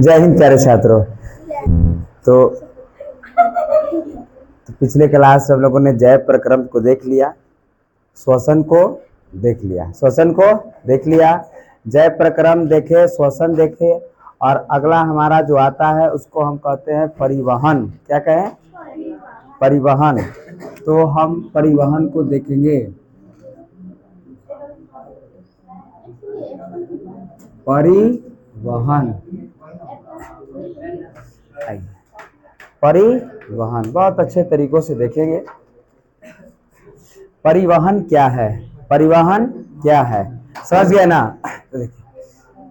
जय हिंद प्यारे छात्रों। तो पिछले क्लास से हम लोगों ने जय प्रक्रम को देख लिया, श्वसन को देख लिया, श्वसन को देख लिया, जय प्रक्रम देखे, श्वसन देखे, और अगला हमारा जो आता है उसको हम कहते हैं परिवहन। क्या कहें? परिवहन। तो हम परिवहन को देखेंगे। परिवहन, परिवहन बहुत अच्छे तरीकों से देखेंगे। परिवहन क्या है? परिवहन क्या है? समझ गए ना? तो देखिए,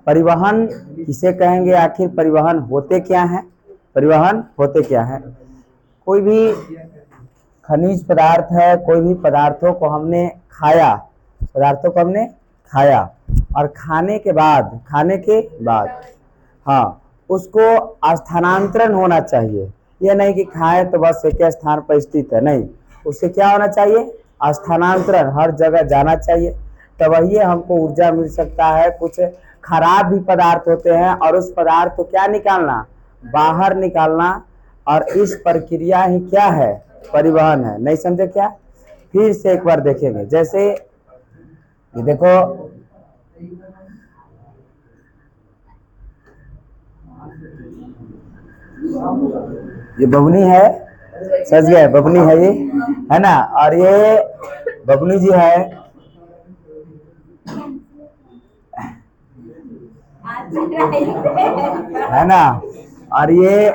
परिवहन किसे कहेंगे? आखिर परिवहन होते क्या है? परिवहन होते क्या है? कोई भी खनिज पदार्थ है, कोई भी पदार्थों को हमने खाया, पदार्थों को हमने खाया, और खाने के बाद हाँ, उसको स्थानांतरण होना चाहिए। यह नहीं कि खाए तो बस एक स्थान पर स्थित है, नहीं, उससे क्या होना चाहिए? स्थानांतरण, हर जगह जाना चाहिए, तब वही हमको ऊर्जा मिल सकता है। कुछ खराब भी पदार्थ होते हैं और उस पदार्थ को क्या निकालना? बाहर निकालना, और इस प्रक्रिया ही क्या है? परिवहन है। नहीं समझे क्या? फिर से एक बार देखेंगे। जैसे ये देखो, ये बबनी है, समझ गए? बबनी है ये, है ना? और ये बबनी जी है ना? और ये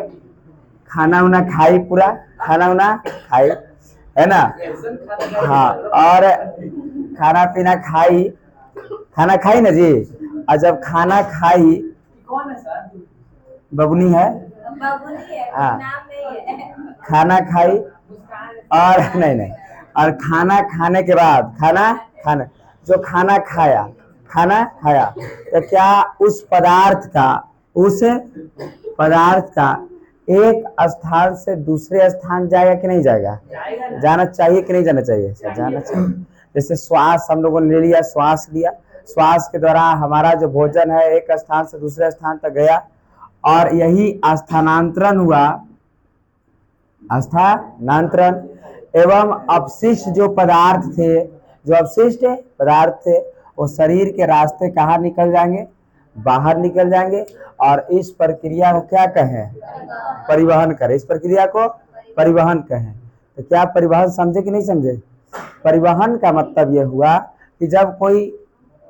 खाना उना खाई, पूरा खाना उना खाई, है ना? हाँ, और खाना पीना खाई, खाना खाई ना जी। और जब खाना खाई, बबनी है, हाँ, खाना खाई, और नहीं, और खाना खाने के बाद, खाना जो खाना खाया तो क्या उस पदार्थ का एक स्थान से दूसरे स्थान जाएगा कि नहीं जाएगा? जाना चाहिए कि नहीं जाना चाहिए? जाना चाहिए। जैसे श्वास हम लोगों ने ले लिया, श्वास लिया, श्वास के द्वारा हमारा जो भोजन है एक स्थान से दूसरे स्थान तक गया, और यही स्थानांतरण हुआ, स्थानांतरण। एवं अपशिष्ट जो अपशिष्ट पदार्थ थे वो शरीर के रास्ते कहाँ निकल जाएंगे? बाहर निकल जाएंगे, और इस प्रक्रिया को क्या कहें? परिवहन करें। इस प्रक्रिया को परिवहन कहें। तो क्या परिवहन समझे कि नहीं समझे? परिवहन का मतलब यह हुआ कि जब कोई,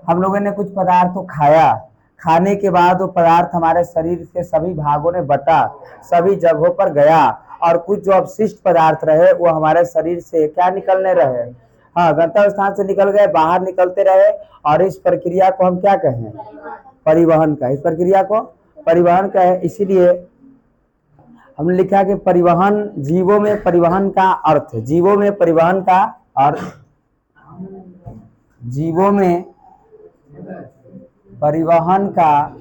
हम लोगों ने कुछ पदार्थ को खाया, खाने के बाद वो पदार्थ हमारे शरीर के सभी भागों में बटा, सभी जगहों पर गया, और कुछ जो अपशिष्ट पदार्थ रहे वो हमारे शरीर से क्या निकलने रहे? हाँ, गंतव्य स्थान से निकल गए, बाहर निकलते रहे, और इस प्रक्रिया को हम क्या कहें? परिवहन का। इस प्रक्रिया को परिवहन का है। इसीलिए हमने लिखा कि परिवहन, जीवों में परिवहन का अर्थ, जीवों में परिवहन का अर्थ, जीवों में परिवहन का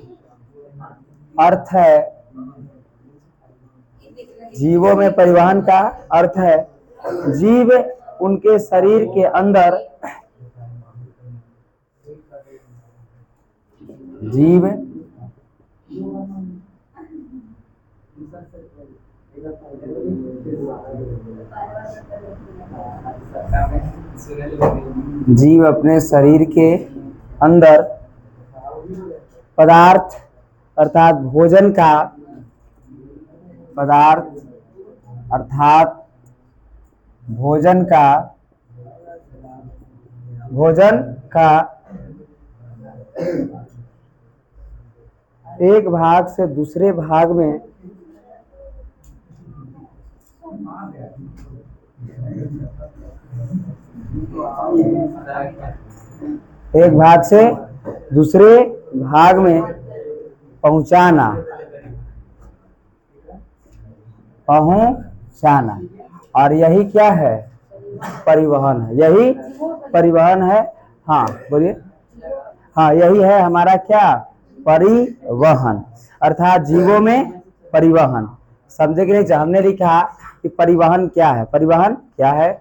अर्थ है, जीवों में परिवहन का अर्थ है जीव उनके शरीर के अंदर, जीव अपने शरीर के अंदर पदार्थ अर्थात भोजन का, भोजन का एक भाग से दूसरे भाग में पहुंचाना, और यही क्या है? परिवहन है। यही परिवहन है। हाँ बोलिए। हाँ, यही है हमारा क्या? परिवहन, अर्थात जीवों में परिवहन। समझे कि नहीं? हमने लिखा कि परिवहन क्या है। परिवहन क्या है?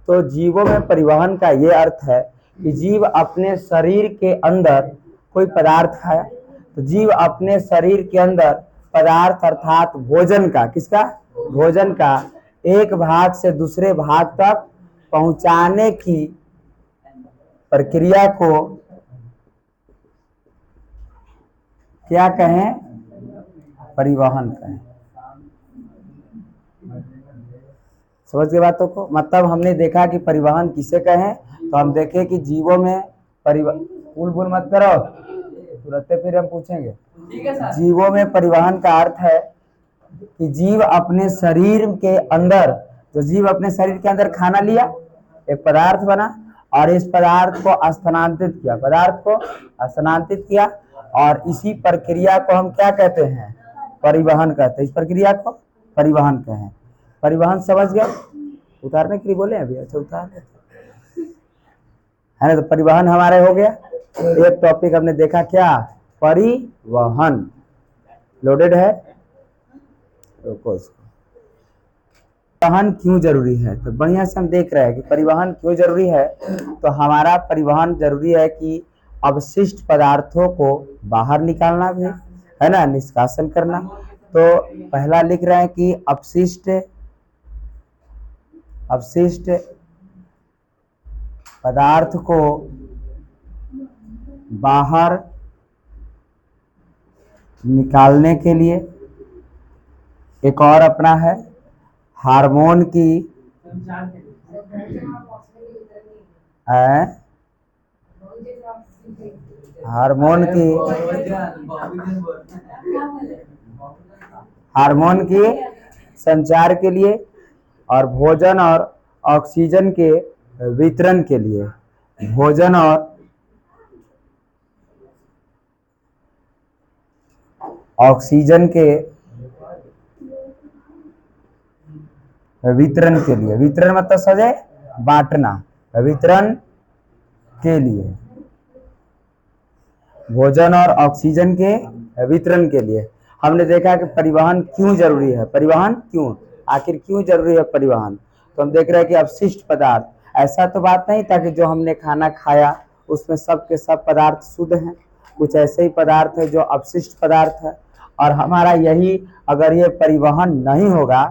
तो जीवों में परिवहन का ये अर्थ है कि जीव अपने शरीर के अंदर कोई पदार्थ खाया, तो जीव अपने शरीर के अंदर पदार्थ अर्थात भोजन का, किसका, भोजन का एक भाग से दूसरे भाग तक पहुंचाने की प्रक्रिया को क्या कहें, परिवहन कहें। समझ गए बातों को। मतलब हमने देखा कि परिवहन किसे कहें, तो हम देखें कि जीवों में परिवहन, बुल मत करो तुरंत फिर हम पूछेंगे। जीवों में परिवहन का अर्थ है कि जीव अपने शरीर के अंदर, जो जीव अपने शरीर के अंदर खाना लिया, एक पदार्थ बना और इस पदार्थ को स्थानांतरित किया, पदार्थ को स्थानांतरित किया, और इसी प्रक्रिया को हम क्या कहते हैं, परिवहन कहते हैं। इस प्रक्रिया को परिवहन कहें। परिवहन समझ गए, उतारने के लिए बोले अभी, अच्छा उतार है ना। तो परिवहन हमारे हो गया। एक टॉपिक हमने देखा क्या, परिवहन। लोडेड है, रोको इसको। परिवहन क्यों जरूरी है, तो बढ़िया से हम देख रहे हैं कि परिवहन क्यों जरूरी है। तो हमारा परिवहन जरूरी है कि अवशिष्ट पदार्थों को बाहर निकालना भी है ना, निष्कासन करना। तो पहला लिख रहे हैं कि अवशिष्ट पदार्थ को बाहर निकालने के लिए एक और अपना है हार्मोन की हार्मोन की संचार के लिए और भोजन और ऑक्सीजन के वितरण के लिए, भोजन और ऑक्सीजन के वितरण के लिए। वितरण मतलब समझे, बांटना, वितरण के लिए, भोजन और ऑक्सीजन के वितरण के लिए। हमने देखा कि परिवहन क्यों जरूरी है, परिवहन क्यों, आखिर क्यों जरूरी है परिवहन। तो हम देख रहे हैं कि अवशिष्ट पदार्थ, ऐसा तो बात नहीं था कि जो हमने खाना खाया उसमें सब के सब पदार्थ शुद्ध हैं, कुछ ऐसे ही पदार्थ है जो अवशिष्ट पदार्थ है। और हमारा यही, अगर ये परिवहन नहीं होगा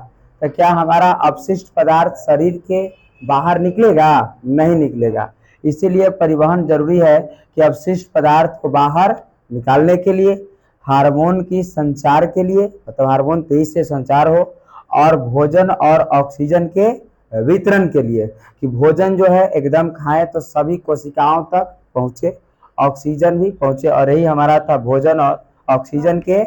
तो क्या हमारा अवशिष्ट पदार्थ शरीर के बाहर निकलेगा, नहीं निकलेगा। इसीलिए परिवहन जरूरी है कि अवशिष्ट पदार्थ को बाहर निकालने के लिए, हार्मोन की संचार के लिए, मतलब हार्मोन तेजी से संचार हो, और भोजन और ऑक्सीजन के वितरण के लिए, कि भोजन जो है एकदम खाएं तो सभी कोशिकाओं तक पहुंचे, ऑक्सीजन भी पहुंचे। और यही हमारा था, भोजन और ऑक्सीजन के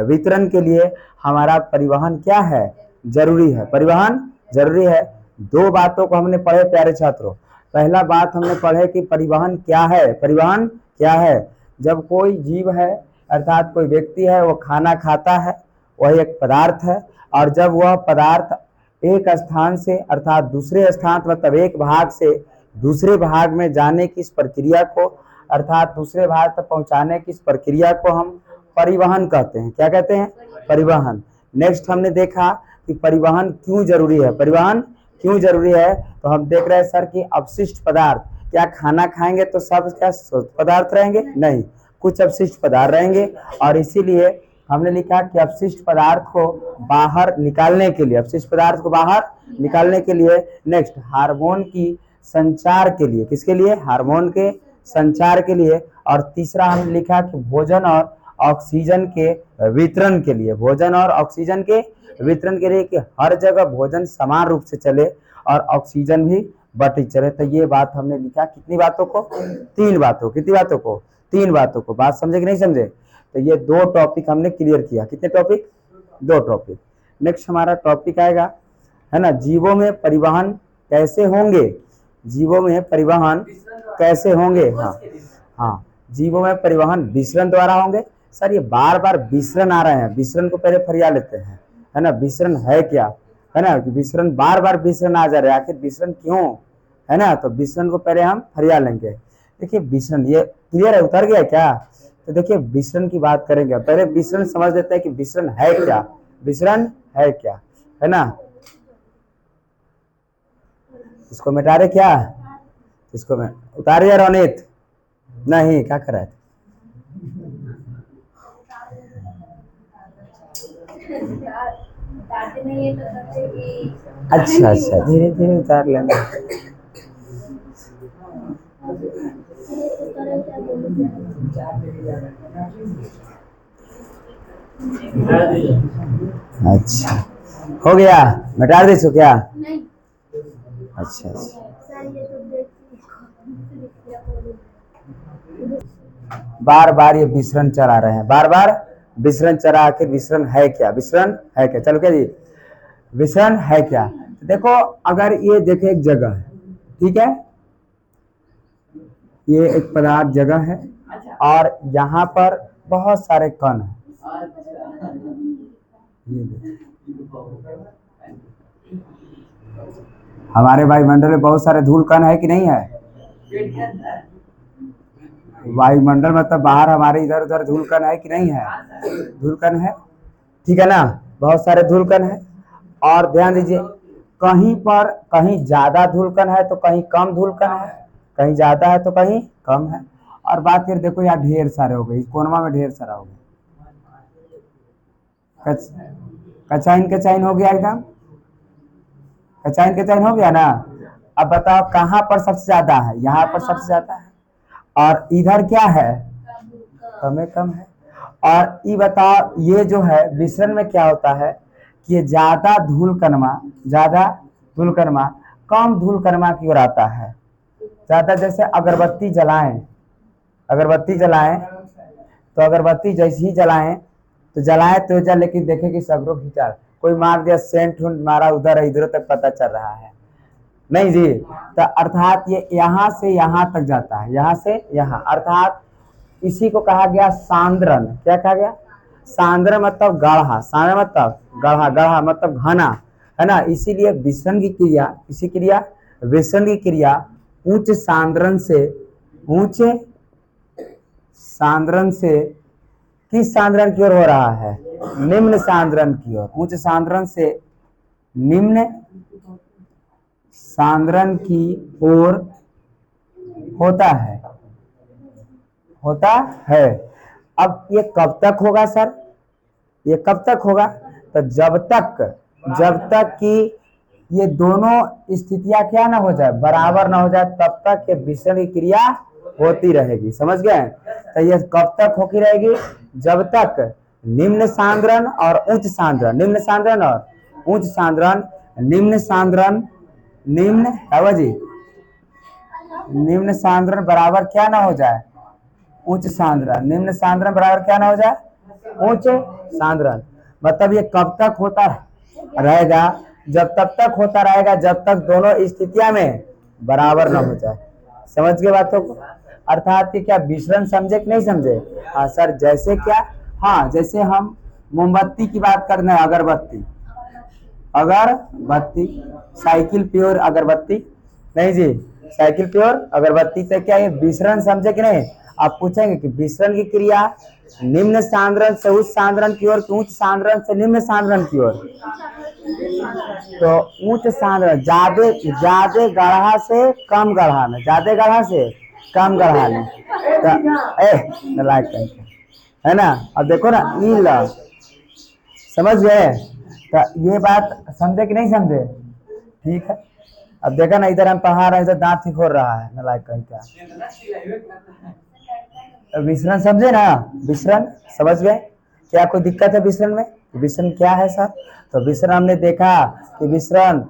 वितरण के लिए हमारा परिवहन क्या है, जरूरी है, परिवहन जरूरी है। दो बातों को हमने पढ़े प्यारे छात्रों। पहला बात हमने पढ़े कि परिवहन क्या है, परिवहन क्या है। जब कोई जीव है अर्थात कोई व्यक्ति है, वो खाना खाता है, वह एक पदार्थ है, और जब वह पदार्थ एक स्थान से अर्थात दूसरे स्थान, मतलब एक भाग से दूसरे भाग में जाने की इस प्रक्रिया को, अर्थात दूसरे भाग तक पहुंचाने की इस प्रक्रिया को हम परिवहन कहते हैं। क्या कहते हैं, परिवहन। नेक्स्ट हमने देखा कि परिवहन क्यों जरूरी है, परिवहन क्यों जरूरी है। तो हम देख रहे हैं सर कि अवशिष्ट पदार्थ, क्या खाना खाएंगे तो सब क्या पदार्थ रहेंगे, नहीं, कुछ अवशिष्ट पदार्थ रहेंगे। और इसीलिए हमने लिखा कि अवशिष्ट पदार्थ को बाहर निकालने के लिए, अवशिष्ट पदार्थ को बाहर निकालने के लिए, नेक्स्ट हार्मोन की संचार के लिए, किसके लिए, हार्मोन के संचार के लिए। और तीसरा हमने लिखा कि भोजन और ऑक्सीजन के वितरण के लिए, भोजन और ऑक्सीजन के वितरण के लिए, कि हर जगह भोजन समान रूप से चले और ऑक्सीजन भी बटी चले। तो ये बात हमने लिखा, कितनी बातों को, तीन बातों, कितनी बातों को, तीन बातों को। बात समझे कि नहीं समझे। तो ये दो टॉपिक हमने क्लियर किया, कितने टॉपिक, दो टॉपिक। नेक्स्ट हमारा टॉपिक आएगा है ना, जीवों में परिवहन कैसे होंगे, जीवों में परिवहन कैसे होंगे। हाँ, जीवों में परिवहन विसरण द्वारा होंगे। सर ये बार बार विसरण आ रहे हैं, विसरण को पहले फरिया लेते हैं, है ना, विसरण है क्या, है ना, विसरण बार बार विसरण आ जा रहे हैं, आखिर विसरण क्यों, है ना। तो विसरण को पहले हम फरिया लेंगे। देखिए विसरण, ये क्लियर है, उतर गया क्या। तो देखिए विसरण की बात करेंगे, पहले विसरण समझ लेते हैं कि विसरण है क्या, विसरण है क्या, है ना। इसको मिटा रहे क्या, इसको मैं उतारे यार अनित, नहीं क्या कर रहा है। उतारते नहीं है तो सोचे कि अच्छा अच्छा, धीरे धीरे उतार लेना। उतारे क्या बोलूं। अच्छा, हो गया, मिटा दे सो क्या? नहीं अच्छा अच्छा, सर ये तो देखिए बार बार ये विसरण चला रहे हैं, बार बार विसरण चला। आखिर विसरण है क्या? विसरण है क्या? चलो क्या जी, विसरण है क्या? तो देखो, अगर ये देखे एक जगह है, ठीक है, ये एक पदार्थ जगह है और यहाँ पर बहुत सारे कण हैं। ये देखो, हमारे वायुमंडल में बहुत सारे धूल कण है कि नहीं है? वायुमंडल मतलब बाहर हमारे इधर उधर धूल कण है कि नहीं है? धूल कण है, ठीक है ना, बहुत सारे धूल कण है। और ध्यान दीजिए, कहीं पर कहीं ज्यादा धूल कण है तो कहीं कम धूल कण है, कहीं ज्यादा है तो कहीं कम है। और बात फिर देखो, यहाँ ढेर सारे हो गए, इस कोनमा में ढेर सारा हो गया, कचाइन कचाइन हो गया एकदम, कचाइन कचाइन हो गया ना। अब बताओ कहाँ पर सबसे ज्यादा है? यहाँ पर सबसे ज्यादा है, और इधर क्या है? कम है, कम है। और ये बताओ, ये जो है मिश्रण में क्या होता है कि ये ज्यादा धूल कणमा, ज्यादा धूल कणमा कम धूल कणमा की ओर आता है। ज्यादा, जैसे अगरबत्ती जलाएं, अगरबत्ती जलाएं तो अगरबत्ती जैसे ही जलाएं तो जलाएं तो जा, लेकिन देखें कि सगरों खींचा, कोई मार दिया सेंट मारा उधर इधर तक पता चल रहा है नहीं जी। तो अर्थात ये यहाँ से यहाँ तक जाता है, यहाँ से यहाँ, अर्थात इसी को कहा गया सांद्रण। क्या कहा गया? सांद्रण मतलब गाढ़ा, सांद्रण मतलब गाढ़ा, गाढ़ा मतलब घना, है ना। इसीलिए विसरण की क्रिया, इसी क्रिया विसरण की क्रिया उच्च सांद्रण से, उच्च सांद्रण से किस सांद्रण की ओर हो रहा है? निम्न सांद्रण की ओर। उच्च सांद्रण से निम्न सांद्रण की ओर होता है, होता है। अब ये कब तक होगा सर? ये कब तक होगा? तो जब तक कि ये दोनों स्थितियां क्या ना हो जाए, बराबर ना हो जाए, तब तक ये विसरण की क्रिया होती रहेगी। समझ गए? तो ये कब तक होती रहेगी? जब तक निम्न सांद्रण और उच्च सांद्रण, निम्न सांद्रण और उच्च सांद्रण, निम्न सांद्रण, निम्न है जी, निम्न सांद्रण बराबर क्या ना हो जाए? उच्च सांद्रण। निम्न सांद्रण बराबर क्या ना हो जाए? उच्च सांद्रण। मतलब ये कब तक होता रहेगा? जब तब तक होता रहेगा जब तक दोनों स्थितियां में बराबर ना हो जाए। समझ गए बातों को? अर्थात कि क्या विसरण समझे कि नहीं समझे? हाँ सर, जैसे क्या? हाँ, जैसे हम मोमबत्ती की बात करना है, अगरबत्ती, अगरबत्ती, साइकिल प्योर अगरबत्ती, नहीं जी, साइकिल प्योर अगरबत्ती से क्या ये विसरण समझे कि नहीं? आप पूछेंगे कि विसरण की क्रिया निम्न सांद्रण से उच्च सांद्रण की ओर, उच्च सांद्रण से निम्न सांद्रण की ओर। तो उच्च सांद्रण ज्यादा, ज्यादा गाढ़ा से कम गाढ़ा में, ज्यादा गाढ़ा से कम गाढ़ा में। तो लाइक है ना। अब देखो ना, ई ला, समझ गए? तो ये बात समझे कि नहीं समझे? ठीक है। अब देखा ना, इधर हम पढ़ा रहे हैं, इधर दांत ही खोल रहा है नलायक कहीं का। विसरण समझे ना? विसरण समझ गए? क्या कोई दिक्कत है विसरण में? विसरण क्या है सर? तो विसरण हमने देखा कि विसरण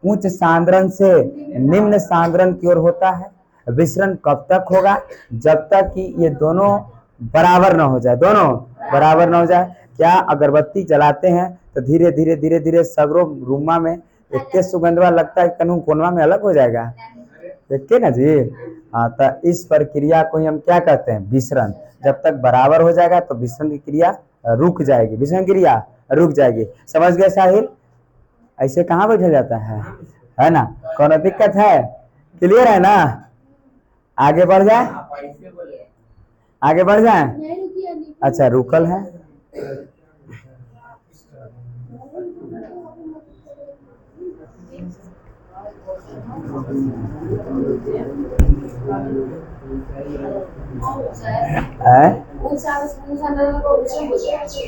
उच्च सांद्रण से निम्न सांद्रण की ओर होता है। विसरण कब तक होगा? जब तक कि ये दोनों बराबर ना हो जाए, दोनों बराबर ना हो जाए। क्या अगरबत्ती जलाते हैं तो धीरे धीरे धीरे धीरे सगरों रूमा में इतने सुगंधवा लगता है, कनू कोनवा में अलग हो जाएगा, देखते ना जी। हाँ, तो इस प्रक्रिया को ही हम क्या कहते हैं? विसरण। जब तक बराबर हो जाएगा तो विसरण की क्रिया रुक जाएगी, विसरण क्रिया रुक जाएगी। समझ गए साहिल? ऐसे कहाँ बैठा जाता है ना? कौन दिक्कत है? क्लियर है ना? आगे बढ़ जाए, आगे बढ़ जाए। अच्छा, रुकल है।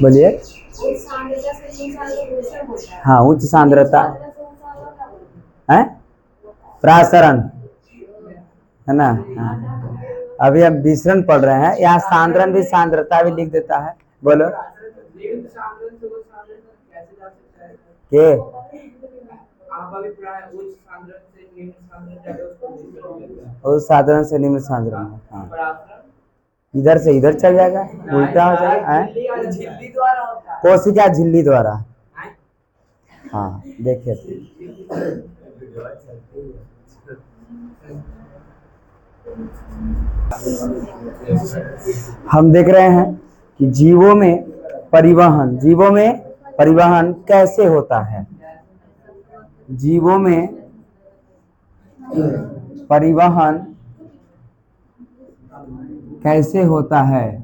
बोलिए। उच्च सांद्रता से ऊंचा तो दूसरा होता है। हाँ, उच्च सांद्रता सांद्रता से ऊंचा वाला क्या बोलते हैं? है प्रासरण, है ना। हाँ। अभी हम विसरण पढ़ रहे हैं, यहाँ सांद्रण भी सांद्रता भी लिख देता है। बोलो के उस साधारण से निम्न सांद्रण में। हाँ, इधर से इधर चल जाएगा, उल्टा हो जाएगा। कोशिका झिल्ली द्वारा। हाँ, देखिए हम देख रहे हैं कि जीवों में परिवहन कैसे होता है। जीवों में परिवहन कैसे होता है।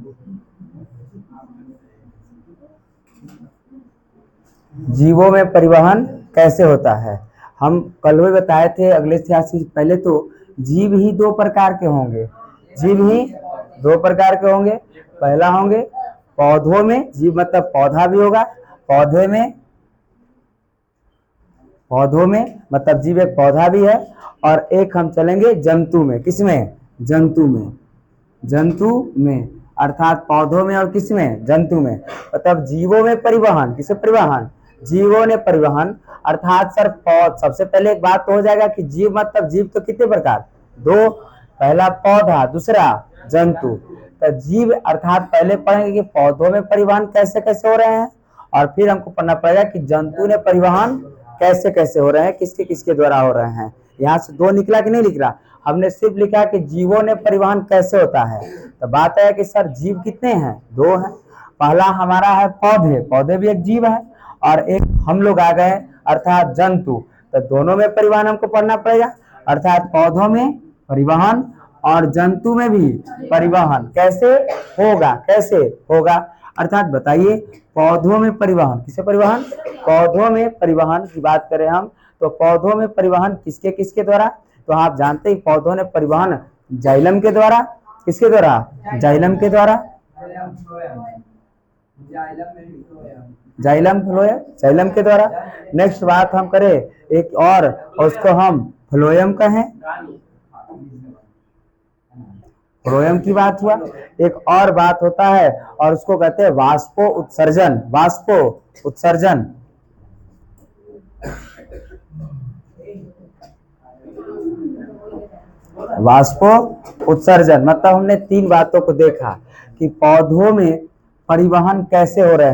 जीवों में परिवहन कैसे होता है। हम कल भी बताए थे, अगले से पहले तो जीव ही दो प्रकार के होंगे। जीव ही दो प्रकार के होंगे। पहला होंगे पौधों में, जीव मतलब पौधा भी होगा। पौधों में मतलब जीव एक पौधा भी है। और एक हम चलेंगे जंतु में। किसमें? जंतु में अर्थात पौधों में और किसमें? जंतु में। मतलब जीवों में परिवहन, किसे परिवहन? जीवों ने परिवहन अर्थात सर सबसे पहले एक बात तो हो जाएगा कि जीव मतलब जीव तो कितने प्रकार? दो, पहला पौधा, दूसरा जंतु। तो जीव अर्थात पहले पढ़ेंगे कि पौधों में परिवहन कैसे कैसे हो रहे हैं, और फिर हमको पढ़ना पड़ेगा कि जंतु ने परिवहन कैसे कैसे हो रहे हैं, किसके किसके द्वारा हो रहे हैं। यहाँ से दो निकला कि नहीं निकला? हमने सिर्फ लिखा कि जीवों ने परिवहन कैसे होता है। तो बात है कि सर जीव कितने हैं? दो हैं। पहला हमारा है पौधे भी एक जीव है, और एक हम लोग आ गए अर्थात जंतु। तो दोनों में परिवहन हमको पढ़ना पड़ेगा, अर्थात पौधों में परिवहन और जंतु में भी परिवहन कैसे होगा। अर्थात बताइए, पौधों में परिवहन, किसे परिवहन? पौधों में परिवहन की बात करें हम, तो पौधों में परिवहन किसके किसके द्वारा? तो आप जानते हैं पौधों ने परिवहन जाइलम के द्वारा। किसके द्वारा? जाइलम के द्वारा। जाइलम के द्वारा। नेक्स्ट बात हम करें एक और उसको हम फ्लोएम कहें। फ्लोएम की बात हुआ। एक और बात होता है और उसको कहते हैं वाष्पो उत्सर्जन। वाष्पो उत्सर्जन मतलब हमने तीन बातों को देखा कि पौधों में परिवहन कैसे हो रहे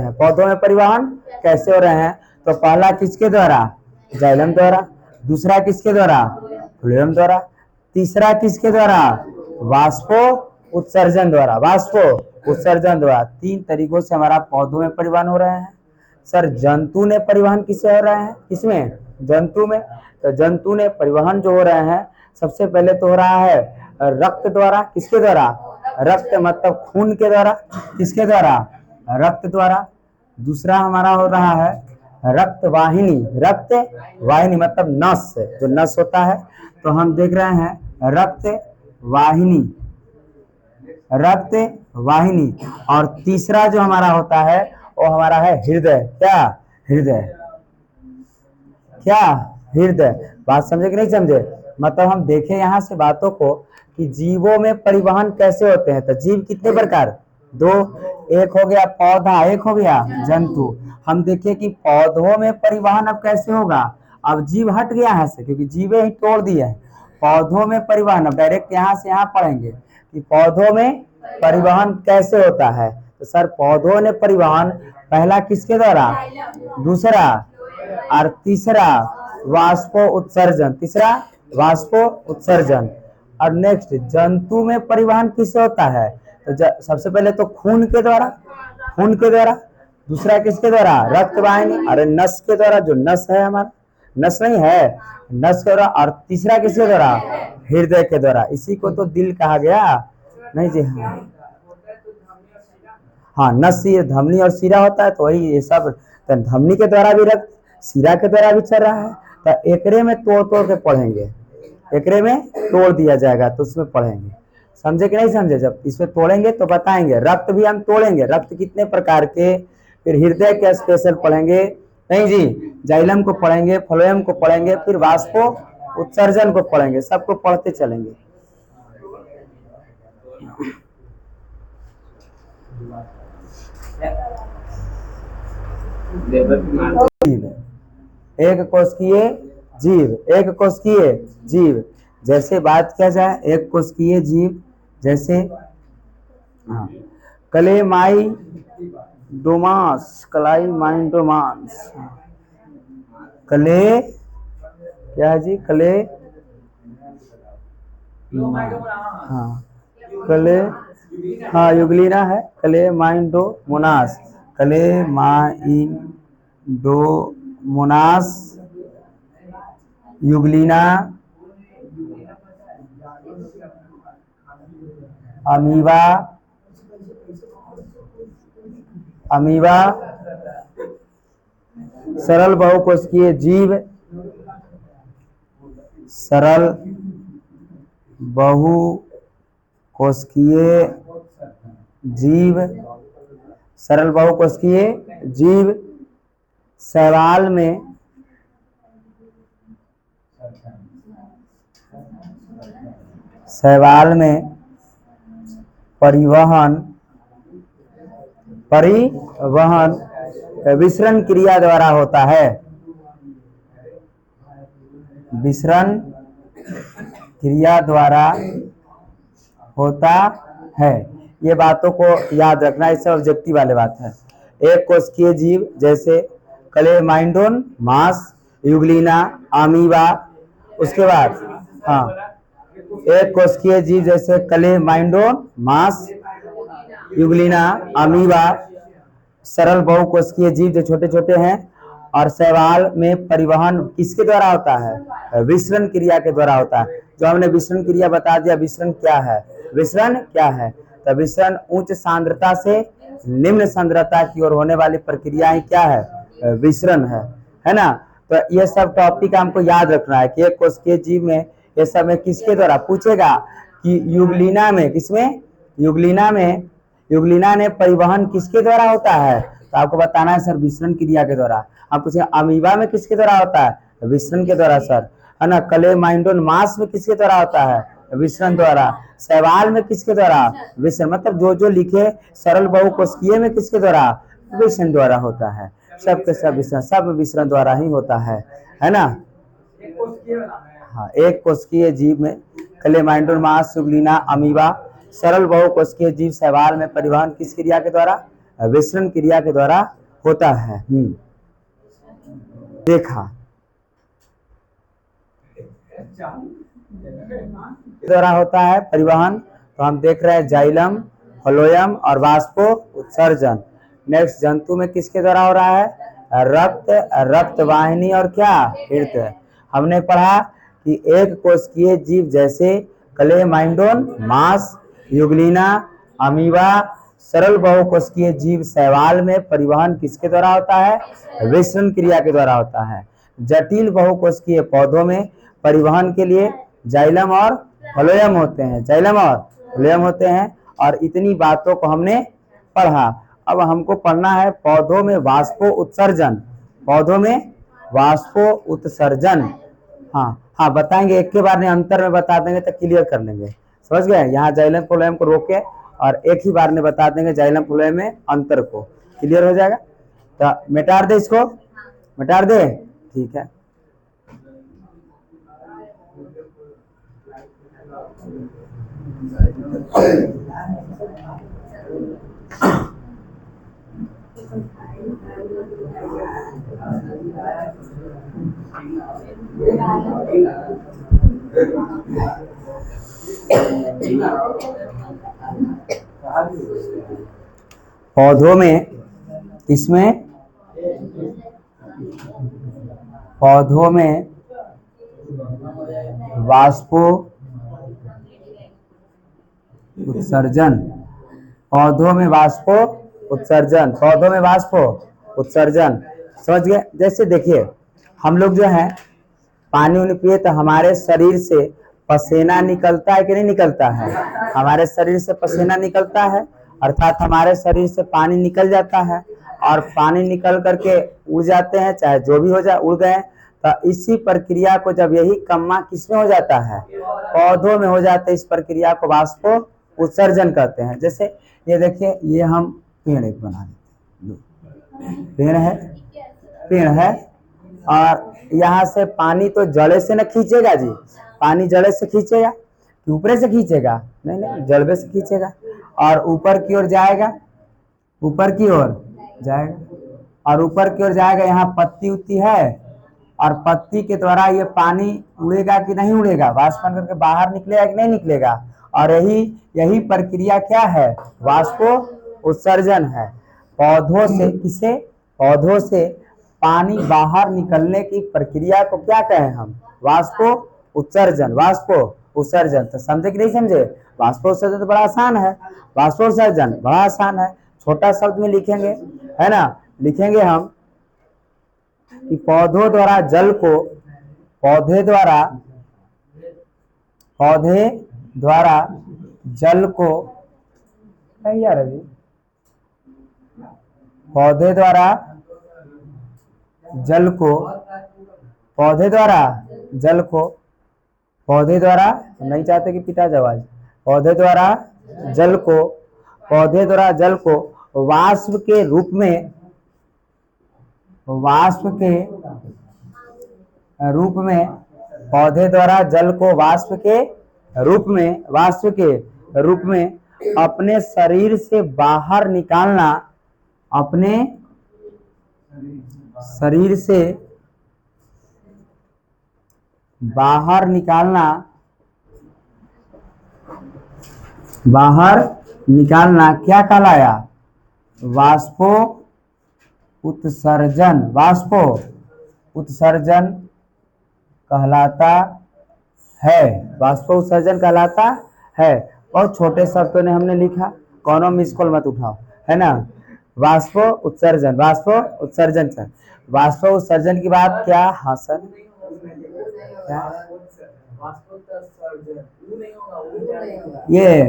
हैं। तो पहला किसके द्वारा? जाइलम द्वारा। दूसरा किसके द्वारा? फ्लोएम द्वारा। तीसरा किसके द्वारा? वाष्पो उत्सर्जन द्वारा। तीन तरीकों से हमारा पौधों में परिवहन हो रहे हैं। सर जंतु ने परिवहन किससे हो रहे हैं? किसमें? जंतु में। तो जंतु ने परिवहन जो हो रहे हैं, सबसे पहले तो हो रहा है रक्त द्वारा। किसके द्वारा? रक्त मतलब खून के द्वारा। किसके द्वारा? रक्त द्वारा। दूसरा हमारा हो रहा है रक्त वाहिनी मतलब नस, जो नस होता है। तो हम देख रहे हैं रक्त वाहिनी। और तीसरा जो हमारा होता है वो हमारा है हृदय। बात समझे कि नहीं समझे? मतलब हम देखें यहाँ से बातों को कि जीवों में परिवहन कैसे होते हैं। तो जीव कितने प्रकार? दो, एक हो गया पौधा, एक हो गया जंतु। हम देखें कि पौधों में परिवहन अब कैसे होगा। अब जीव हट गया यहाँ से, क्योंकि जीवे ही तोड़ दिए हैं। पौधों में परिवहन, अब डायरेक्ट यहाँ से यहाँ पढ़ेंगे कि पौधों में परिवहन कैसे होता है। तो सर पौधों ने परिवहन पहला किसके द्वारा? दूसरा और तीसरा वाष्पो उत्सर्जन। और नेक्स्ट जंतु में परिवहन किससे होता है? तो सबसे पहले तो खून के द्वारा। दूसरा किसके द्वारा? रक्त वाहिनी, अरे नस के द्वारा, जो नस है हमारा, नस नहीं है, नस के द्वारा। और तीसरा किसके द्वारा? हृदय के द्वारा। इसी को तो दिल कहा गया, नहीं जी? हाँ, नस धमनी और सीरा होता है, तो वही ये सब। तो धमनी के द्वारा भी रक्त, सीरा के द्वारा भी चल रहा है। तो एकरे में तोड़ के पढ़ेंगे, एकरे में तोड़ दिया जाएगा तो उसमें पढ़ेंगे। समझे कि नहीं समझे? जब इसमें तोड़ेंगे तो बताएंगे। रक्त भी हम तोड़ेंगे, रक्त कितने प्रकार के फिर हृदय क्या स्पेशल पढ़ेंगे, नहीं जी, जाइलम को पढ़ेंगे, फ्लोएम को पढ़ेंगे, फिर वाष्पो उत्सर्जन को पढ़ेंगे, सबको पढ़ते चलेंगे। एक कोशिकीय जीव, एक कोशिकीय जीव, जैसे बात किया जाए एक कोशिकीय जीव, जैसे हाँ क्लेमाइडोमास, क्लाइमाइडोमास, क्ले क्या है जी, क्ले हाँ क्ले हाँ युगलीना है, Chlamydomonas, Chlamydomonas euglena, amoeba, amoeba सरल बहुकोशिकीय जीव, सरल बहुकोशिकीय जीव, सरल बहुकोशिकीय जीव शैवाल में परिवहन विसरण क्रिया द्वारा होता है, विसरण क्रिया द्वारा होता है। ये बातों को याद रखना, इससे ऑब्जेक्टिव वाले बात है। एक कोशिकीय जीव जैसे क्लेमाइडोन मास, युगलीना, अमीबा, उसके बाद हाँ एक कोशिकीय जीव जैसे क्लेमाइडोन मास, युगलीना, अमीबा, सरल बहुकोशिकीय जीव जो छोटे छोटे हैं, और शैवाल में परिवहन किसके द्वारा होता है, विसरण क्रिया के द्वारा होता है। जो हमने विसरण क्रिया बता दिया, विसरण क्या है, विसरण क्या है, तो विसरण उच्च सांद्रता से निम्न सांद्रता की ओर होने वाली प्रक्रियाएं क्या है, विसरण है ना। तो ये सब टॉपिक हमको याद रखना है कि एक कोशिकीय जीव में ये सब में किसके द्वारा पूछेगा कि युगलीना में, किसमें, युगलीना ने परिवहन किसके द्वारा होता है, तो आपको बताना है सर विसरण क्रिया के द्वारा। आप पूछे अमीबा में किसके द्वारा होता है, विसरण के द्वारा सर, है ना। क्लेमाइडोन मास में किसके द्वारा होता है, विसरण द्वारा। शैवाल में किसके द्वारा, विसरण, मतलब जो जो लिखे सरल बहुकोशिकीय में किसके द्वारा, विसरण द्वारा होता है। सब के सब विसरण, सब विसरण द्वारा ही होता है ना। हाँ, एक कोशिकीय जीव में क्लेमाइडोन मास, युगलीना, अमीबा, सरल बहुकोशिकीय जीव शैवाल में परिवहन किस क्रिया के द्वारा, विसरण क्रिया के द्वारा होता है। देखा द्वारा होता है परिवहन, तो हम देख रहे हैं जाइलम, फ्लोएम और वाष्पो उत्सर्जन। नेक्स्ट जंतु में किसके द्वारा हो रहा है, रक्त वाहिनी और क्या, हृदय। हमने पढ़ा कि एक कोशिकीय जीव जैसे क्लेमाइडोन मास, युगलीना, अमीबा, सरल बहुकोशिकीय जीव शैवाल में परिवहन किसके द्वारा होता है, विसरण क्रिया के द्वारा होता है। जटिल बहुकोशिकीय पौधों में परिवहन के लिए जाइलम और फ्लोएम होते हैं, जाइलम और फ्लोएम होते हैं। और इतनी बातों को हमने पढ़ा। अब हमको पढ़ना है पौधों में वाष्पो उत्सर्जन, पौधों में वाष्पो उत्सर्जन। हाँ बताएंगे, एक के बार में अंतर में बता देंगे तो क्लियर कर लेंगे, समझ गए। यहाँ जाइलम फ्लोएम को रोके और एक ही बार में बता देंगे जाइलम फ्लोएम में अंतर को, क्लियर हो जाएगा। तो मिटार दे, इसको मिटार दे, ठीक है। पौधों में, इसमें पौधों में वाष्पो उत्सर्जन, पौधों में वाष्पो उत्सर्जन, पौधों में वाष्पो उत्सर्जन, समझ गए। जैसे देखिए हम लोग जो है पानी उनी पिए तो हमारे शरीर से पसीना निकलता है कि नहीं निकलता है, हमारे शरीर से पसीना निकलता है, अर्थात हमारे शरीर से पानी निकल जाता है। और पानी निकल करके उड़ जाते हैं, चाहे जो भी हो जाए उड़ गए। तो इसी प्रक्रिया को जब यही कम्मा किसमें हो जाता है, पौधों में हो जाता है, इस प्रक्रिया को वाष्पो उत्सर्जन कहते हैं। जैसे ये देखिए, ये हम पेड़ एक बना देते हैं, पेड़ है और यहाँ से पानी तो जड़े से न खींचेगा जी, पानी जड़े से खींचेगा कि ऊपरे से खींचेगा, नहीं नहीं, जड़े से खींचेगा और ऊपर की ओर जाएगा, ऊपर की ओर जाएगा और ऊपर की ओर जाएगा। यहाँ पत्ती उत्ती है और पत्ती के द्वारा ये पानी उड़ेगा कि नहीं उड़ेगा, वाष्प बन करके बाहर निकलेगा कि नहीं निकलेगा। और यही प्रक्रिया क्या है, वाष्पो उत्सर्जन है। पौधों से किसे, पौधों से पानी बाहर निकलने की प्रक्रिया को क्या कहें हम, वाष्पो उत्सर्जन, वाष्पो उत्सर्जन। तो समझे कि नहीं समझे, वाष्पो उत्सर्जन तो बड़ा आसान है, वाष्पो उत्सर्जन बड़ा आसान है, छोटा शब्द में लिखेंगे, है ना। लिखेंगे हम कि पौधों द्वारा जल को, पौधे द्वारा जल को, यार अभी पौधे द्वारा जल को, पौधे द्वारा जल को, पौधे द्वारा, नहीं चाहते कि पिता आवाज, पौधे द्वारा जल को, पौधे द्वारा जल को वाष्प के रूप में, वाष्प के रूप में, पौधे द्वारा जल को वाष्प के रूप में, वाष्प के रूप में अपने शरीर से बाहर निकालना, अपने शरीर से बाहर निकालना, बाहर निकालना क्या कहलाया, वाष्पो उत्सर्जन, वाष्पो उत्सर्जन कहलाता है, वाष्पो उत्सर्जन कहलाता है। बहुत छोटे शब्दों ने हमने लिखा, कौनो मिस कॉल मत उठाओ, है ना। वाष्पो उत्सर्जन, वाष्पो उत्सर्जन सर, वाष्पो उत्सर्जन की बात क्या, हाँ सर क्या? ये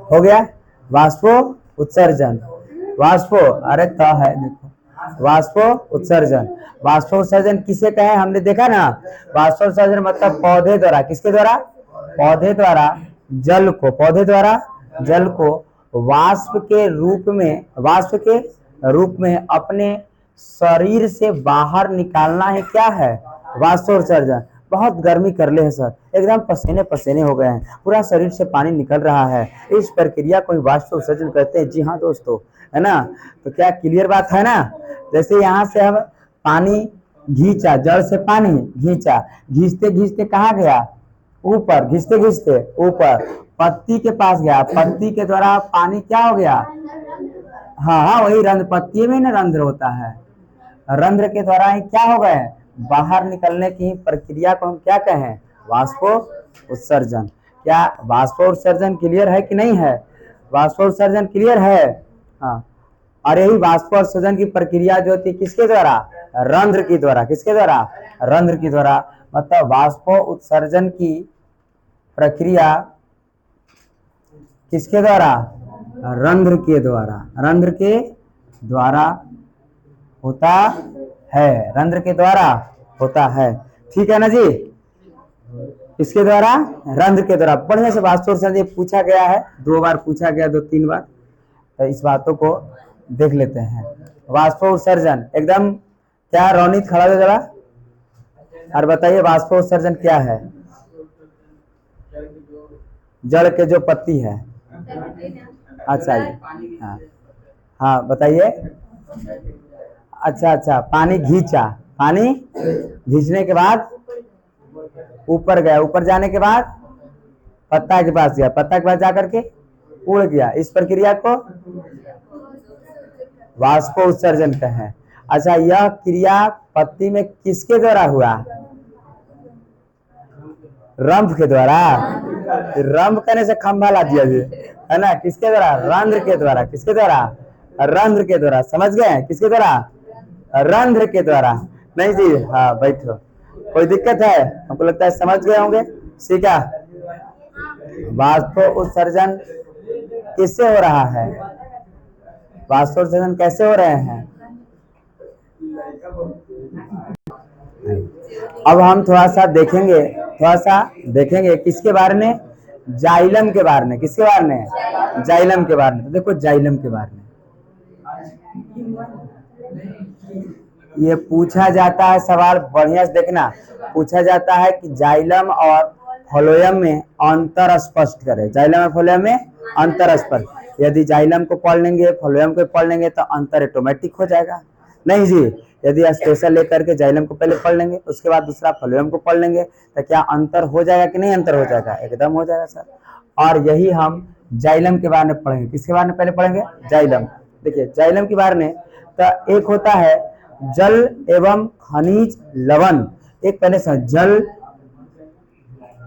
हो गया वाष्पो उत्सर्जन, वाष्पो, अरे त है देखो, वाष्पो उत्सर्जन, वाष्पो उत्सर्जन किसे कहे हमने देखा ना, वाष्पो उत्सर्जन मतलब पौधे द्वारा, किसके द्वारा, पौधे द्वारा जल को, पौधे द्वारा जल को वाष्प के रूप में, वाष्प के रूप में अपने शरीर से बाहर निकालना है, क्या है, वाष्पो उत्सर्जन। बहुत गर्मी कर ले है सर, एकदम पसीने पसीने हो गए हैं, पूरा शरीर से पानी निकल रहा है, इस प्रक्रिया को वाष्प उत्सर्जन कहते हैं। जी हाँ दोस्तों, है ना। तो क्या क्लियर बात है ना। जैसे यहाँ से हम पानी घींचा, जड़ से पानी घींचा, घींचते घींचते कहाँ गया, ऊपर, घींचते घींचते ऊपर पत्ती के पास गया, पत्ती के द्वारा पानी क्या हो गया, हाँ हाँ वही रंध्र, पत्ती में ना रंध्र होता है, रंध्र के द्वारा ही क्या हो गए, बाहर निकलने की प्रक्रिया को हम क्या कहें, वाष्पो उत्सर्जन। क्या वाष्पो उत्सर्जन क्लियर है कि नहीं है, वाष्पो उत्सर्जन क्लियर है, हाँ। और यही वाष्पो उत्सर्जन की प्रक्रिया जो होती है किसके द्वारा, रंध्र की द्वारा, किसके द्वारा, रंध्र की द्वारा। मतलब वाष्पो उत्सर्जन की प्रक्रिया किसके द्वारा, रंध्र के द्वारा, रंध्र के द्वारा होता है, रंध्र के द्वारा होता है, ठीक है ना जी। इसके द्वारा, रंध्र के द्वारा, बढ़िया से वाष्पो उत्सर्जन पूछा गया है, 2 बार पूछा गया, 2-3 बार, तो इस बातों को देख लेते हैं। वाष्पो उत्सर्जन एकदम क्या, रोनित खड़ा हो जरा और बताइए वाष्पो उत्सर्जन क्या है। जड़ के जो पत्ती है, अच्छा हाँ हाँ बताइए, अच्छा पानी घींचा, पानी घींचने के बाद ऊपर गया, ऊपर जाने के बाद पत्ता के पास गया, पत्ता के पास जाकर के उड़ गया, इस प्रक्रिया को वाष्पो उत्सर्जन कहें। अच्छा, यह क्रिया पत्ती में किसके द्वारा हुआ, रंध्र के द्वारा, रंध्र करने से खंभा ला दिया जी, है ना, किसके द्वारा, रंध्र के द्वारा, किसके द्वारा, रंध्र के द्वारा, समझ गए, किसके द्वारा, रंध्र के द्वारा। नहीं जी, हाँ बैठो, कोई दिक्कत है, हमको लगता है समझ गए होंगे, ठीक है। वाष्पो उत्सर्जन किससे हो रहा है? वाष्पोत्सर्जन कैसे हो रहे हैं? अब हम थोड़ा सा देखेंगे किसके बारे में? जाइलम के बारे में। किसके बारे में? जाइलम के बारे में। तो देखो जाइलम के बारे में ये पूछा जाता है सवाल, बढ़िया से देखना। पूछा जाता है कि जाइलम और फ्लोएम में अंतर स्पष्ट करें। जाइलम और फ्लोएम में अंतर स्पष्ट। यदि जाइलम को पढ़ लेंगे, फ्लोएम को पढ़ लेंगे तो अंतर ऑटोमेटिक हो जाएगा। नहीं जी, यदि स्पेशल लेकर के जाइलम को पहले पढ़ लेंगे, उसके बाद दूसरा फ्लोएम को पढ़ लेंगे, तो क्या अंतर हो जाएगा कि नहीं? अंतर हो जाएगा, एकदम हो जाएगा सर। और यही हम जाइलम के बारे में पढ़ेंगे। किसके बारे में पहले पढ़ेंगे? जाइलम। देखिए जाइलम के बारे में तो एक होता है जल एवं खनिज लवण। एक पहले से जल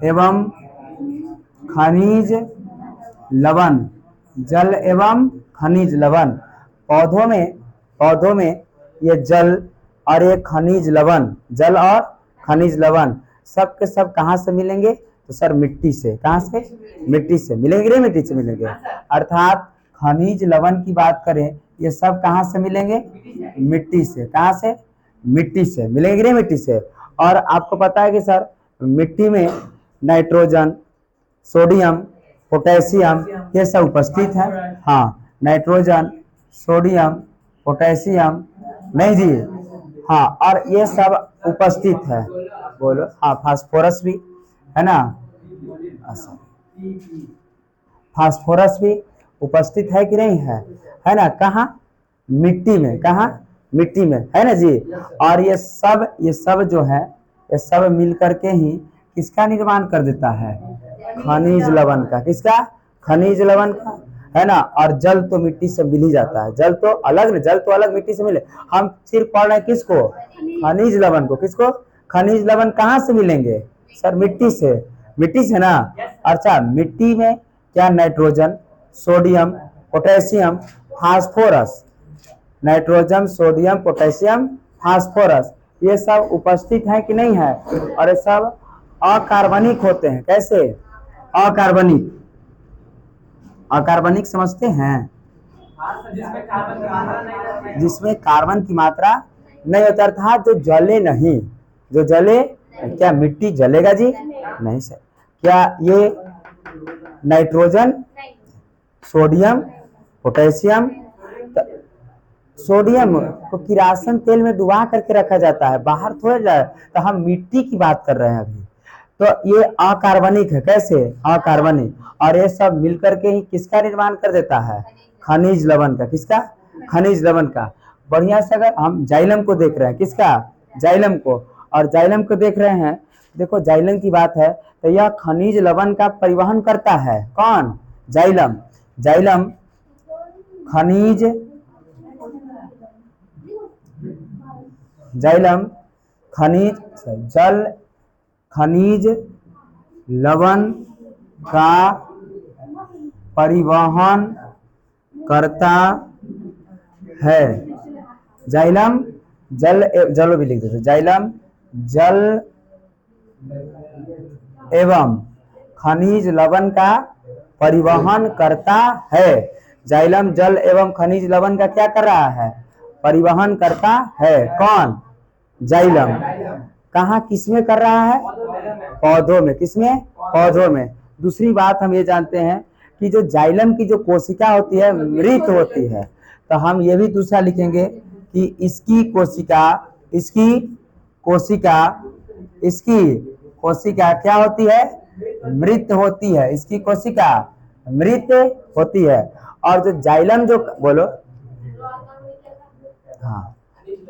एवं खनिज लवण, जल एवं खनिज लवण। पौधों में ये जल और ये खनिज लवण, जल और खनिज लवण सब के सब कहाँ से मिलेंगे? तो सर मिट्टी से। कहाँ से? मिट्टी से मिलेंगे रे, मिट्टी से मिलेंगे। अर्थात खनिज लवण की बात करें, ये सब कहाँ से मिलेंगे? मिट्टी से। कहाँ से? मिट्टी से मिलेंगे रे, मिट्टी से। और आपको पता है कि सर मिट्टी में नाइट्रोजन, सोडियम, पोटेशियम ये सब उपस्थित है। हाँ, नाइट्रोजन, सोडियम, पोटेशियम, नहीं जी, हाँ, और ये सब उपस्थित है। बोलो हाँ, फास्फोरस भी है ना, फास्फोरस भी उपस्थित है कि नहीं है? है ना। कहाँ? मिट्टी में। कहाँ? मिट्टी में, है ना जी। और ये सब जो है, ये सब मिल करके ही किसका निर्माण कर देता है? खनिज लवण का। किसका? खनिज लवण का, है ना। और जल तो मिट्टी से मिल ही जाता है। जल तो अलग मिट्टी से मिले। हम सिर्फ पढ़ रहे हैं किसको? खनिज लवण को। किसको? खनिज लवण कहाँ से मिलेंगे? सर मिट्टी से। मिट्टी से ना। अच्छा, मिट्टी में क्या? Nitrogen, sodium, potassium, phosphorus, nitrogen, sodium, potassium, phosphorus ये सब उपस्थित है कि नहीं है? और ये सब अकार्बनिक होते हैं। कैसे? अकार्बनिक। अकार्बनिक समझते हैं? जिसमें कार्बन की मात्रा नहीं होता, अर्थात जो जले नहीं। जो जले, क्या मिट्टी जलेगा जी? नहीं सर। क्या ये नाइट्रोजन, सोडियम, पोटेशियम, सोडियम को किरासन तेल में डुबा करके रखा जाता है, बाहर थोड़ा जाए। तो हम मिट्टी की बात कर रहे हैं अभी। तो ये अकार्बनिक है। कैसे? अकार्बनिक। और ये सब मिलकर के ही किसका निर्माण कर देता है? खनिज लवण का। किसका? खनिज लवण का। बढ़िया से अगर हम जाइलम को देख रहे हैं, किसका? जाइलम को। और जाइलम को देख रहे हैं, देखो जाइलम की बात है तो यह खनिज लवण का परिवहन करता है। कौन? जाइलम। जाइलम खनिज, जाइलम खनिज, जल खनिज लवण का परिवहन करता है। जाइलम जल भी लिख देते। जाइलम जल एवं खनिज लवण का परिवहन करता है। जाइलम जल एवं खनिज लवण का क्या कर रहा है? परिवहन करता है। कौन? जाइलम। कहाँ, किसमें कर रहा है? पौधों में। किसमें? पौधों में। दूसरी बात हम ये जानते हैं कि जो जाइलम की जो कोशिका होती है मृत होती है। तो हम ये भी दूसरा लिखेंगे कि इसकी कोशिका क्या होती है? मृत होती है। इसकी कोशिका मृत होती है। और जो जाइलम जो, बोलो हाँ,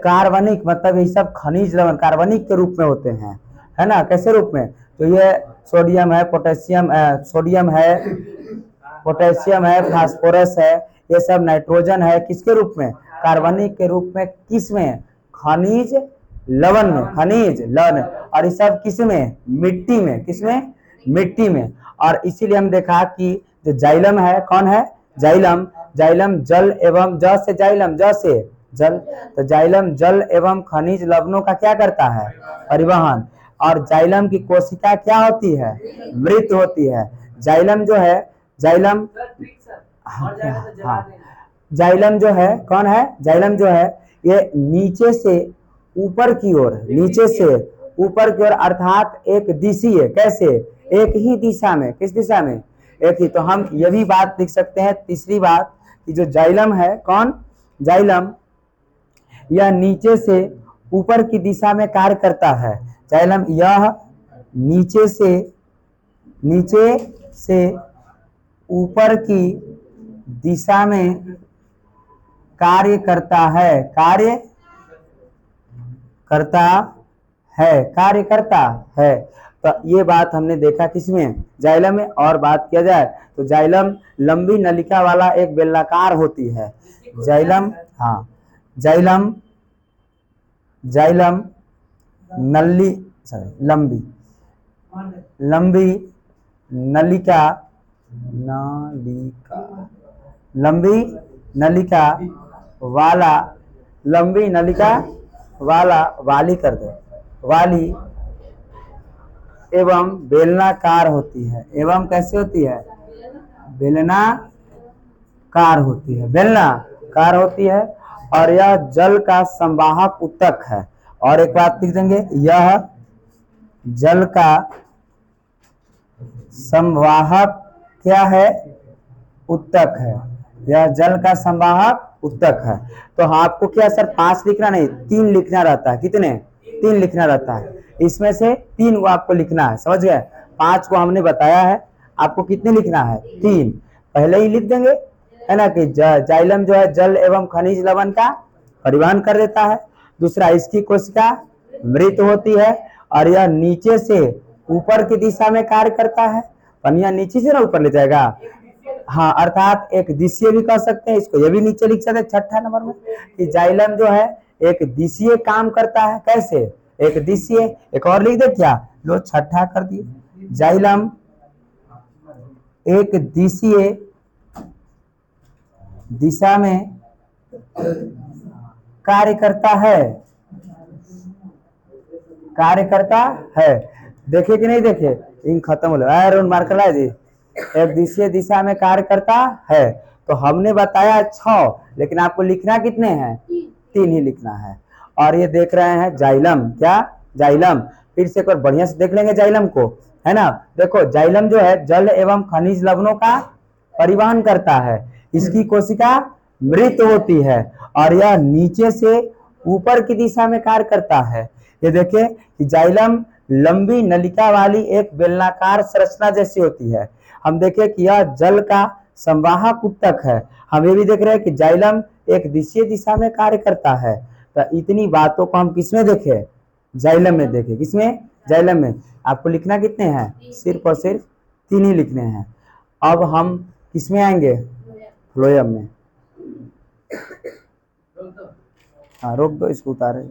कार्बनिक, मतलब ये सब खनिज लवण कार्बनिक के रूप में होते हैं, है ना। कैसे रूप में? तो ये सोडियम है, पोटेशियम है, फास्फोरस है, ये सब नाइट्रोजन है। किसके रूप में? कार्बनिक के रूप में। किस में? खनिज लवण में। खनिज लवण। और ये सब किस में? मिट्टी में। किसमें? मिट्टी में। और इसीलिए हम देखा कि जो जाइलम है, कौन है? जाइलम जल एवं जल, तो जाइलम जल एवं खनिज लवणों का क्या करता है? परिवहन। और जाइलम की कोशिका क्या होती है? मृत होती है। जाइलम जो है, जाइलम हाँ, जाइलम जो है कौन है, जाइलम जो है ये नीचे से ऊपर की ओर, नीचे से ऊपर की ओर अर्थात एक दिशीय, कैसे, एक ही दिशा में, किस दिशा में, एक ही। तो हम ये भी बात लिख सकते हैं, तीसरी बात, कि जो जाइलम है, कौन, जाइलम, यह नीचे से ऊपर की दिशा में कार्य करता है। जाइलम यह नीचे से ऊपर की दिशा में कार्य करता है, कार्य करता है। तो ये बात हमने देखा किसमें, जाइलम में। और बात किया जाए तो जाइलम लंबी नलिका वाला एक बेलनाकार होती है। जाइलम, हाँ, जाइलम नली सॉरी लंबी नलिका वाली कर दो, वाली एवं बेलनाकार होती है। एवं कैसे होती है, बेलनाकार होती है। और यह जल का संवाहक उत्तक है। और एक बात लिख देंगे, यह जल का संवाहक क्या है, उत्तक है। यह जल का संवाहक उत्तक है। तो हाँ, आपको क्या सर 5 लिखना नहीं, 3 लिखना रहता है। कितने, 3 लिखना रहता है। इसमें से 3 को आपको लिखना है, समझ गए। 5 को हमने बताया है, आपको कितने लिखना है, 3 पहले ही लिख देंगे, है ना, कि जाइलम जो है जल एवं खनिज लवण का परिवहन कर देता है। दूसरा, इसकी कोशिका मृत होती है और यह नीचे से ऊपर की दिशा में कार्य करता है। पनिया नीचे से ना ऊपर ले जाएगा, हाँ, अर्थात एक दिशीय भी कह सकते हैं इसको। ये भी नीचे लिख सकते हैं 6ठा नंबर में, कि जाइलम जो है एक दिशीय काम करता है। कैसे, एक दिशीय। एक और लिख दे क्या, लो 6ठा कर दिए। जाइलम एक दिशीय दिशा में कार्य करता है। देखे कि नहीं देखे, इन खत्म हो गया, मार्कर ला जी। एक दिशीय दिशा में कार्य करता है। तो हमने बताया 6, लेकिन आपको लिखना कितने हैं, 3 ही लिखना है। और ये देख रहे हैं जाइलम, क्या, जाइलम, फिर से एक बार बढ़िया से देख लेंगे जाइलम को, है ना। देखो, जाइलम जो है जल एवं खनिज लवणों का परिवहन करता है। इसकी कोशिका मृत होती है और यह नीचे से ऊपर की दिशा में कार्य करता है। ये देखें कि जाइलम लंबी नलिका वाली एक बेलनाकार संरचना जैसी होती है। हम देखें कि यह जल का संवाहक उत्तक है। हम ये भी देख रहे हैं कि जाइलम एक दिशीय दिशा में कार्य करता है। तो इतनी बातों को हम किसमें देखें, जाइलम में देखें। किसमें, जाइलम में। आपको लिखना कितने हैं, सिर्फ और सिर्फ 3 ही लिखने हैं। अब हम किसमें आएंगे, फ्लोएम में। हाँ, रोक दो, इसको उतारे।